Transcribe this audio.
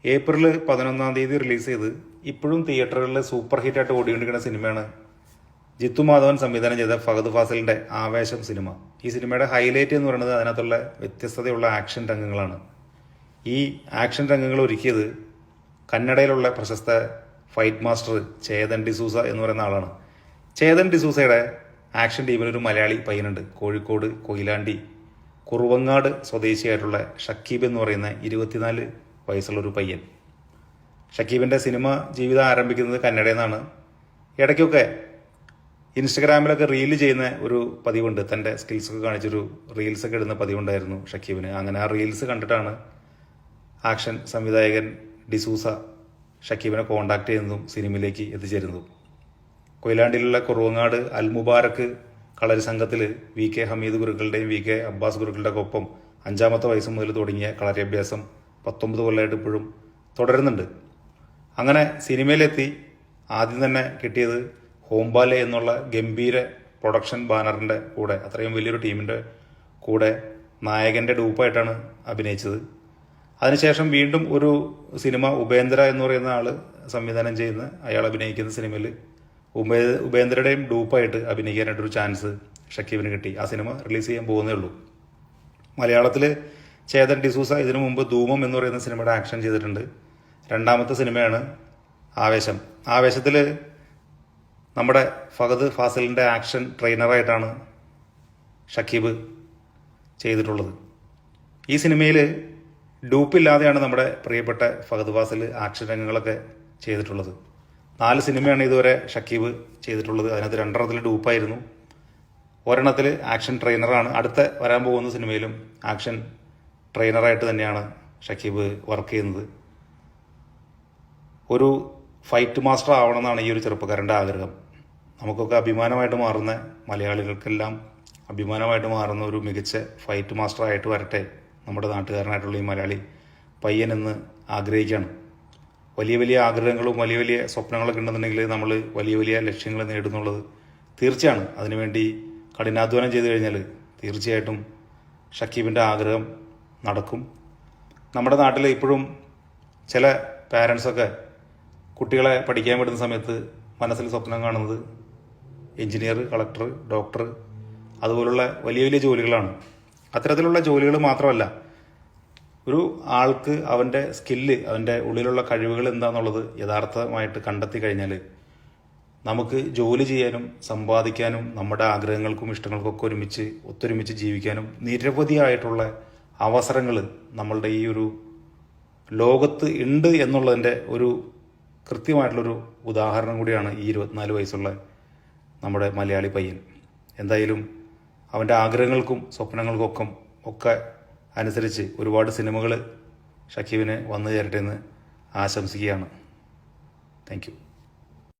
April 11 release ചെയ്ത് ഇപ്പോഴും തിയേറ്ററുകളിൽ സൂപ്പർ ഹിറ്റായിട്ട് ഓടിക്കൊണ്ടിരിക്കുന്ന സിനിമയാണ് ജിത്തു മാധവൻ സംവിധാനം ചെയ്ത ഫഹദ് ഫാസിലിൻ്റെ ആവേശം സിനിമ. ഈ സിനിമയുടെ ഹൈലൈറ്റ് എന്ന് പറയുന്നത് അതിനകത്തുള്ള വ്യത്യസ്തതയുള്ള ആക്ഷൻ രംഗങ്ങളാണ്. ഈ ആക്ഷൻ രംഗങ്ങൾ ഒരുക്കിയത് കന്നഡയിലുള്ള പ്രശസ്ത ഫൈറ്റ് മാസ്റ്റർ ചേതൻ ഡിസൂസ എന്ന് പറയുന്ന ആളാണ്. ചേതൻ ഡിസൂസയുടെ ആക്ഷൻ ടീമിൽ ഒരു മലയാളി പയ്യനുണ്ട്. കോഴിക്കോട് കൊയിലാണ്ടി കുറുവങ്ങാട് സ്വദേശിയായിട്ടുള്ള ഷക്കീബ് എന്ന് പറയുന്ന 24 വയസ്സുള്ളൊരു പയ്യൻ. ഷക്കീബിൻ്റെ സിനിമ ജീവിതം ആരംഭിക്കുന്നത് കന്നഡയിൽ നിന്നാണ്. ഇടയ്ക്കൊക്കെ ഇൻസ്റ്റഗ്രാമിലൊക്കെ റീല് ചെയ്യുന്ന ഒരു പതിവുണ്ട്. തൻ്റെ സ്കിൽസൊക്കെ കാണിച്ചൊരു റീൽസൊക്കെ ഇടുന്ന പതിവുണ്ടായിരുന്നു ഷക്കീബിന്. അങ്ങനെ ആ റീൽസ് കണ്ടിട്ടാണ് ആക്ഷൻ സംവിധായകൻ ഡിസൂസ ഷക്കീബിനെ കോണ്ടാക്ട് ചെയ്യുന്നതും സിനിമയിലേക്ക് എത്തിച്ചേരുന്നതും. കൊയിലാണ്ടിയിലുള്ള കുറുവങ്ങാട് അൽ മുബാരക്ക് കളരി സംഘത്തിൽ വി കെ ഹമീദ് ഗുരുക്കളുടെയും വി കെ അബ്ബാസ് ഗുരുക്കളുടെയൊക്കെ ഒപ്പം 5-ാമത്തെ വയസ്സ് മുതൽ തുടങ്ങിയ കളരി അഭ്യാസം 19 കൊല്ലമായിട്ട് ഇപ്പോഴും തുടരുന്നുണ്ട്. അങ്ങനെ സിനിമയിലെത്തി ആദ്യം തന്നെ കിട്ടിയത് ഹോംബാലെ എന്നുള്ള ഗംഭീര പ്രൊഡക്ഷൻ ബാനറിൻ്റെ കൂടെ, അത്രയും വലിയൊരു ടീമിൻ്റെ കൂടെ നായകൻ്റെ ഡൂപ്പായിട്ടാണ് അഭിനയിച്ചത്. അതിനുശേഷം വീണ്ടും ഒരു സിനിമ ഉപേന്ദ്ര എന്ന് പറയുന്ന ആൾ സംവിധാനം ചെയ്യുന്ന അയാൾ അഭിനയിക്കുന്ന സിനിമയിൽ ഉപേന്ദ്രയുടെയും ഡൂപ്പായിട്ട് അഭിനയിക്കാനായിട്ടൊരു ചാൻസ് ഷക്കീബിന് കിട്ടി. ആ സിനിമ റിലീസ് ചെയ്യാൻ പോകുന്നേ ഉള്ളൂ. മലയാളത്തിൽ ചേതൻ ഡിസൂസ ഇതിനു മുമ്പ് ധൂമം എന്ന് പറയുന്ന സിനിമയുടെ ആക്ഷൻ ചെയ്തിട്ടുണ്ട്. 2ാമത്തെ സിനിമയാണ് ആവേശം. ആവേശത്തിൽ നമ്മുടെ ഫഹദ് ഫാസിലിൻ്റെ ആക്ഷൻ ട്രെയിനറായിട്ടാണ് ഷക്കീബ് ചെയ്തിട്ടുള്ളത്. ഈ സിനിമയിൽ ഡൂപ്പില്ലാതെയാണ് നമ്മുടെ പ്രിയപ്പെട്ട ഫഹദ് ഫാസിൽ ആക്ഷൻ രംഗങ്ങളൊക്കെ ചെയ്തിട്ടുള്ളത്. 4 സിനിമയാണ് ഇതുവരെ ഷക്കീബ് ചെയ്തിട്ടുള്ളത്. അതിനകത്ത് 2 ഡൂപ്പായിരുന്നു, ഒരെണ്ണത്തിൽ ആക്ഷൻ ട്രെയിനറാണ്. അടുത്ത വരാൻ പോകുന്ന സിനിമയിലും ആക്ഷൻ ട്രെയിനറായിട്ട് തന്നെയാണ് ഷക്കീബ് വർക്ക് ചെയ്യുന്നത്. ഒരു ഫൈറ്റ് മാസ്റ്റർ ആവണമെന്നാണ് ഈ ഒരു ചെറുപ്പക്കാരൻ്റെ ആഗ്രഹം. നമുക്കൊക്കെ അഭിമാനമായിട്ട് മാറുന്ന, മലയാളികൾക്കെല്ലാം അഭിമാനമായിട്ട് മാറുന്ന ഒരു മികച്ച ഫൈറ്റ് മാസ്റ്ററായിട്ട് വരട്ടെ നമ്മുടെ നാട്ടുകാരനായിട്ടുള്ള ഈ മലയാളി പയ്യൻ എന്ന് ആഗ്രഹിക്കുകയാണ്. വലിയ വലിയ ആഗ്രഹങ്ങളും വലിയ വലിയ സ്വപ്നങ്ങളൊക്കെ ഉണ്ടെന്നുണ്ടെങ്കിൽ നമ്മൾ വലിയ വലിയ ലക്ഷ്യങ്ങൾ നേടുന്നുള്ളത് തീർച്ചയാണ്. അതിനുവേണ്ടി കഠിനാധ്വാനം ചെയ്തു കഴിഞ്ഞാൽ തീർച്ചയായിട്ടും ഷക്കീബിൻ്റെ ആഗ്രഹം നടക്കും. നമ്മുടെ നാട്ടിൽ ഇപ്പോഴും ചില പാരൻസൊക്കെ കുട്ടികളെ പഠിക്കാൻ വിടുന്ന സമയത്ത് മനസ്സിൽ സ്വപ്നം കാണുന്നത് എഞ്ചിനീയർ, കളക്ടർ, ഡോക്ടർ അതുപോലുള്ള വലിയ വലിയ ജോലികളാണ്. അത്തരത്തിലുള്ള ജോലികൾ മാത്രമല്ല, ഒരു ആൾക്ക് അവൻ്റെ സ്കില്ല്, അവൻ്റെ ഉള്ളിലുള്ള കഴിവുകൾ എന്താണെന്നുള്ളത് യഥാർത്ഥമായിട്ട് കണ്ടെത്തി കഴിഞ്ഞാൽ നമുക്ക് ജോലി ചെയ്യാനും സമ്പാദിക്കാനും നമ്മുടെ ആഗ്രഹങ്ങൾക്കും ഇഷ്ടങ്ങൾക്കൊക്കെ ഒത്തൊരുമിച്ച് ജീവിക്കാനും നിരവധിയായിട്ടുള്ള അവസരങ്ങൾ നമ്മളുടെ ഈ ഒരു ലോകത്ത് ഉണ്ട് എന്നുള്ളതിൻ്റെ ഒരു കൃത്യമായിട്ടുള്ളൊരു ഉദാഹരണം കൂടിയാണ് ഈ 24 വയസ്സുള്ള നമ്മുടെ മലയാളി പയ്യൻ. എന്തായാലും അവൻ്റെ ആഗ്രഹങ്ങൾക്കും സ്വപ്നങ്ങൾക്കൊക്കെ അനുസരിച്ച് ഒരുപാട് സിനിമകൾ ഷക്കീബിന് വന്നു ചേരട്ടെ എന്ന് ആശംസിക്കുകയാണ്. Thank you.